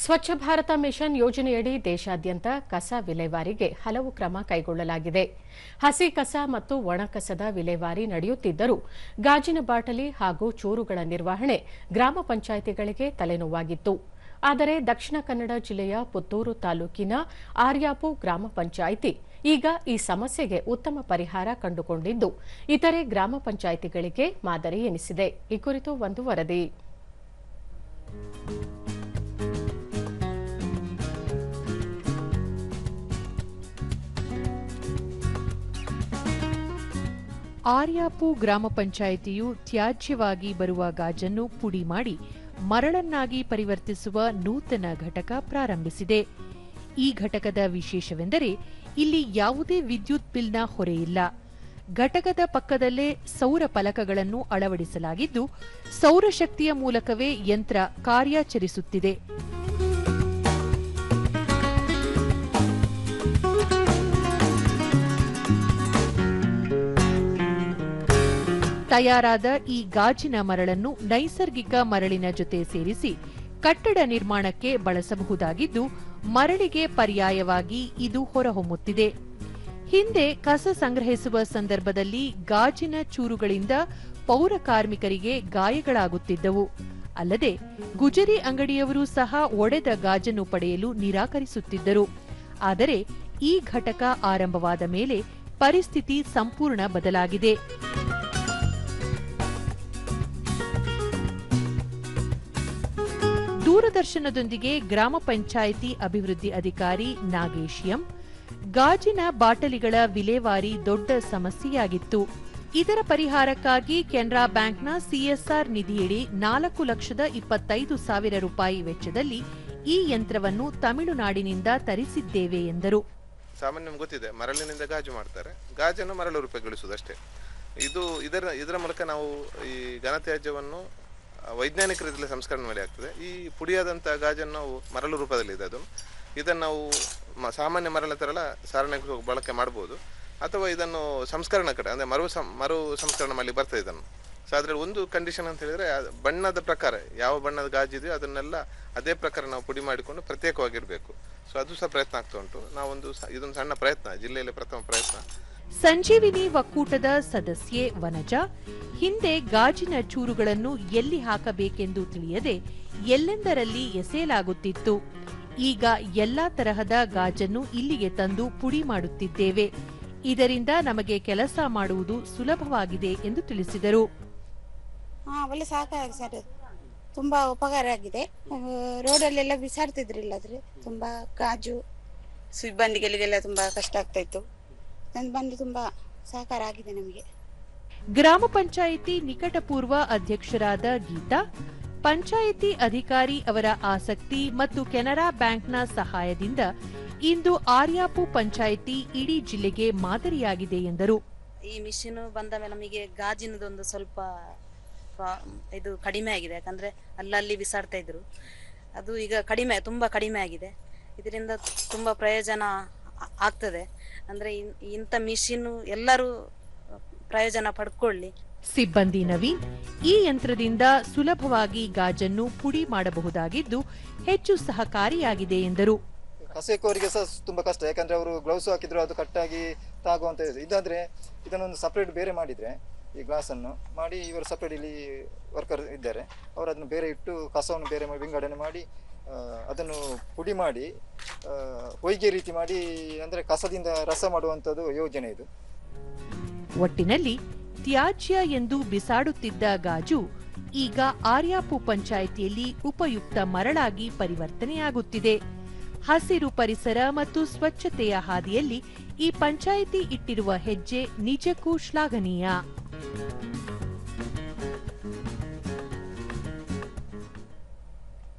Swachh Bharat mission ಯೋಜನೆಯಡಿ ದೇಶಾದ್ಯಂತ ಕಸ ವಿಲೇವಾರಿಗೆ ಹಲವು ಕ್ರಮ ಕೈಗೊಳ್ಳಲಾಗಿದೆ. ಹಸಿ ಕಸ ಮತ್ತು ಒಣ ಕಸದ ವಿಲೇವಾರಿ ನಡೆಯುತ್ತಿದ್ದರೂ ಗಾಜಿನ ಬಾಟಲಿ ಹಾಗೂ ಚೂರುಗಳ ನಿರ್ವಹಣೆ ಗ್ರಾಮ ಪಂಚಾಯಿತಿಗಳಿಗೆ ತಲೆನೋವಾಗಿತ್ತು. ಆದರೆ ದಕ್ಷಿಣ ಕನ್ನಡ ಜಿಲ್ಲೆಯ ಪುತ್ತೂರು ತಾಲೂಕಿನ ಆರ್ಯಾಪು ಗ್ರಾಮ ಪಂಚಾಯಿತಿ ಈಗ ಈ ಸಮಸ್ಯೆಗೆ ಉತ್ತಮ ಪರಿಹಾರ ಕಂಡುಕೊಂಡಿದ್ದು ಇತರೆ ಗ್ರಾಮ ಪಂಚಾಯಿತಿಗಳಿಗೆ ಮಾದರಿ ಎನಿಸಿದೆ. ಈ ಕುರಿತು ಒಂದು ವರದಿ. ಆರ್ಯಾಪು ಗ್ರಾಮ ಪಂಚಾಯಿತಿಯು ತ್ಯಾಜ್ಯವಾಗಿ ಬರುವ ಗಾಜನ್ನು ಪುಡಿ ಮಾಡಿ ಮರಳನ್ನಾಗಿ ಪರಿವರ್ತಿಸುವ ನೂತನ ಘಟಕ ಪ್ರಾರಂಭಿಸಿದೆ. ಈ ಘಟಕದ ವಿಶೇಷವೆಂದರೆ ಇಲ್ಲಿ ಯಾವುದೇ ವಿದ್ಯುತ್ ಬಿಲ್ನ ಹೊರೆಯಿಲ್ಲ. ಘಟಕದ ಪಕ್ಕದಲ್ಲೇ ಸೌರ ಫಲಕಗಳನ್ನು ಅಳವಡಿಸಲಾಗಿದ್ದು ಸೌರಶಕ್ತಿಯ ಮೂಲಕವೇ ಯಂತ್ರ ಕಾರ್ಯಾಚರಿಸುತ್ತಿದೆ. ತಯಾರಾದ ಈ ಗಾಜಿನ ಮರಳನ್ನು ನೈಸರ್ಗಿಕ ಮರಳಿನ ಜೊತೆ ಸೇರಿಸಿ ಕಟ್ಟಡ ನಿರ್ಮಾಣಕ್ಕೆ ಬಳಸಬಹುದಾಗಿದ್ದು ಮರಳಿಗೆ ಪರ್ಯಾಯವಾಗಿ ಇದು ಹೊರಹೊಮ್ಮುತ್ತಿದೆ. ಹಿಂದೆ ಕಸ ಸಂಗ್ರಹಿಸುವ ಸಂದರ್ಭದಲ್ಲಿ ಗಾಜಿನ ಚೂರುಗಳಿಂದ ಪೌರ ಕಾರ್ಮಿಕರಿಗೆ ಗಾಯಗಳಾಗುತ್ತಿದ್ದವು. ಅಲ್ಲದೆ ಗುಜರಿ ಅಂಗಡಿಯವರು ಸಹ ಒಡೆದ ಗಾಜನ್ನು ಪಡೆಯಲು ನಿರಾಕರಿಸುತ್ತಿದ್ದರು. ಆದರೆ ಈ ಘಟಕ ಆರಂಭವಾದ ಮೇಲೆ ಪರಿಸ್ಥಿತಿ ಸಂಪೂರ್ಣ ಬದಲಾಗಿದೆ. ದೂರದರ್ಶನದೊಂದಿಗೆ ಗ್ರಾಮ ಪಂಚಾಯಿತಿ ಅಭಿವೃದ್ಧಿ ಅಧಿಕಾರಿ ನಾಗೇಶ್ ಎಂ, ಗಾಜಿನ ಬಾಟಲಿಗಳ ವಿಲೇವಾರಿ ದೊಡ್ಡ ಸಮಸ್ಯೆಯಾಗಿತ್ತು. ಇದರ ಪರಿಹಾರಕ್ಕಾಗಿ ಕೆನರಾ ಬ್ಯಾಂಕ್ನ ಸಿಎಸ್ಆರ್ ನಿಧಿಯಡಿ 4,25,000 ರೂಪಾಯಿ ವೆಚ್ಚದಲ್ಲಿ ಈ ಯಂತ್ರವನ್ನು ತಮಿಳುನಾಡಿನಿಂದ ತರಿಸಿದ್ದೇವೆ ಎಂದರು. ಸಾಮಾನ್ಯ ಗೊತ್ತಿದೆ, ಮರಳಿನಿಂದ ಗಾಜು ಮಾಡ್ತಾರೆ, ಗಾಜನ್ನು ಮರಳು ರೂಪಗೊಳಿಸುವುದಷ್ಟೇ. ಇದರ ಮೂಲಕ ನಾವು ಈ ಘನತ್ಯಾಜ್ಯವನ್ನು ವೈಜ್ಞಾನಿಕ ರೀತಿಯಲ್ಲಿ ಸಂಸ್ಕರಣೆ ಮಾಡಿ ಆಗ್ತದೆ. ಈ ಪುಡಿಯಾದಂಥ ಗಾಜನ್ನು ನಾವು ಮರಳು ರೂಪದಲ್ಲಿದೆ, ಇದನ್ನು ನಾವು ಸಾಮಾನ್ಯ ಮರಳ ಥರ ಸಾರಣೆ ಬಳಕೆ ಮಾಡ್ಬೋದು. ಅಥವಾ ಇದನ್ನು ಸಂಸ್ಕರಣಾ ಕಡೆ ಅಂದರೆ ಮರು ಸಂಸ್ಕರಣೆ ಮಾಡಿ ಬರ್ತದೆ ಇದನ್ನು. ಸೊ ಅದರಲ್ಲಿ ಒಂದು ಕಂಡೀಷನ್ ಅಂತ ಹೇಳಿದರೆ ಬಣ್ಣದ ಪ್ರಕಾರ ಯಾವ ಬಣ್ಣದ ಗಾಜಿದೆಯೋ ಅದನ್ನೆಲ್ಲ ಅದೇ ಪ್ರಕಾರ ನಾವು ಪುಡಿ ಮಾಡಿಕೊಂಡು ಪ್ರತ್ಯೇಕವಾಗಿರಬೇಕು. ಸೊ ಅದು ಸಹ ಪ್ರಯತ್ನ ಆಗ್ತಾ ಉಂಟು. ಇದೊಂದು ಸಣ್ಣ ಪ್ರಯತ್ನ, ಜಿಲ್ಲೆಯಲ್ಲಿ ಪ್ರಥಮ ಪ್ರಯತ್ನ. ಸಂಜೀವಿನಿ ಒಕ್ಕೂಟದ ಸದಸ್ಯೆ ವನಜಾ, ಹಿಂದೆ ಗಾಜಿನ ಚೂರುಗಳನ್ನು ಎಲ್ಲಿ ಹಾಕಬೇಕೆಂದು ತಿಳಿಯದೆ ಎಲ್ಲೆಂದರಲ್ಲಿ ಎಸೆಯಲಾಗುತ್ತಿತ್ತು. ಈಗ ಎಲ್ಲಾ ತರಹದ ಗಾಜನ್ನು ಇಲ್ಲಿಗೆ ತಂದು ಪುಡಿ ಮಾಡುತ್ತಿದ್ದೇವೆ. ಇದರಿಂದ ನಮಗೆ ಕೆಲಸ ಮಾಡುವುದು ಸುಲಭವಾಗಿದೆ ಎಂದು ತಿಳಿಸಿದರು. ಒಳ್ಳೆ ಸಾಕಾಗಿ ಸರ್, ತುಂಬಾ ಉಪಕಾರ ಆಗಿದೆ. ರೋಡಲ್ಲೆಲ್ಲ ಬಿಸಾಡ್ತಿದ್ರಿಲ್ಲ, ತುಂಬಾ ಗಾಜು ಸಿಬ್ಬಂದಿಗಳಿಗೆಲ್ಲ ತುಂಬಾ ಕಷ್ಟ ಆಗ್ತಾ ಇತ್ತು. ಬಂದು ತುಂಬಾ ಸಹಕಾರ ಆಗಿದೆ ನಮಗೆ. ಗ್ರಾಮ ಪಂಚಾಯಿತಿ ನಿಕಟಪೂರ್ವ ಅಧ್ಯಕ್ಷರಾದ ಗೀತಾ, ಪಂಚಾಯಿತಿ ಅಧಿಕಾರಿ ಅವರ ಆಸಕ್ತಿ ಮತ್ತು ಕೆನರಾ ಬ್ಯಾಂಕ್ನ ಸಹಾಯದಿಂದ ಇಂದು ಆರ್ಯಾಪು ಪಂಚಾಯಿತಿ ಇಡೀ ಜಿಲ್ಲೆಗೆ ಮಾದರಿಯಾಗಿದೆ ಎಂದರು. ಈ ಮಿಷಿನ್ ಬಂದ ಮೇಲೆ ನಮಗೆ ಗಾಜಿನದೊಂದು ಸ್ವಲ್ಪ ಇದು ಕಡಿಮೆ ಆಗಿದೆ. ಯಾಕಂದ್ರೆ ಅಲ್ಲಲ್ಲಿ ಬಿಸಾಡ್ತಾ ಇದ್ರು, ಅದು ಈಗ ತುಂಬಾ ಕಡಿಮೆ ಆಗಿದೆ. ಇದರಿಂದ ತುಂಬಾ ಪ್ರಯೋಜನ ಆಗ್ತದೆ. ಅಂದ್ರೆ ಇಂಥ ಮಿಷಿನ್ ಎಲ್ಲರೂ ಪ್ರಯೋಜನ ಪಡ್ಕೊಳ್ಳಿ. ಸಿಬ್ಬಂದಿ ನವೀನ್, ಈ ಯಂತ್ರದಿಂದ ಸುಲಭವಾಗಿ ಗಾಜನ್ನು ಪುಡಿ ಮಾಡಬಹುದಾಗಿದ್ದು ಹೆಚ್ಚು ಸಹಕಾರಿಯಾಗಿದೆ ಎಂದರು. ಕಸೆಕೋರಿಗೆ ಸಹ ತುಂಬಾ ಕಷ್ಟ, ಯಾಕಂದ್ರೆ ಅವರು ಗ್ಲೌಸ್ ಹಾಕಿದ್ರು ಅದು ಕಟ್ಟಾಗಿ ತಾಗುವಂತ ಇದೆ. ಇದಾದ್ರೆ ಇದನ್ನೊಂದು ಸಪರೇಟ್ ಬೇರೆ ಮಾಡಿದ್ರೆ, ಈ ಗ್ಲಾಸ್ ಅನ್ನು ಮಾಡಿ ಇವರು ಸಪರೇಟ್ ಇಲ್ಲಿ ವರ್ಕರ್ ಇದ್ದಾರೆ, ಅವರು ಅದನ್ನು ಬೇರೆ ಇಟ್ಟು ಕಸವನ್ನು ಬೇರೆ ಮಾಡಿ ವಿಂಗಡಣೆ ಮಾಡಿ ಅದನ್ನು ಪುಡಿ ಮಾಡಿ ಹೊಯ್ಗೆ ರೀತಿ ಮಾಡಿ, ಅಂದ್ರೆ ಕಸದಿಂದ ರಸ ಮಾಡುವಂತದ್ದು ಯೋಜನೆ ಇದು. ಒಟ್ಟಿನಲ್ಲಿ ತ್ಯಾಜ್ಯ ಎಂದು ಬಿಸಾಡುತ್ತಿದ್ದ ಗಾಜು ಈಗ ಆರ್ಯಾಪು ಪಂಚಾಯಿತಿಯಲ್ಲಿ ಉಪಯುಕ್ತ ಮರಳಾಗಿ ಪರಿವರ್ತನೆಯಾಗುತ್ತಿದೆ. ಹಸಿರು ಪರಿಸರ ಮತ್ತು ಸ್ವಚ್ಛತೆಯ ಹಾದಿಯಲ್ಲಿ ಈ ಪಂಚಾಯಿತಿ ಇಟ್ಟಿರುವ ಹೆಜ್ಜೆ ನಿಜಕ್ಕೂ ಶ್ಲಾಘನೀಯ.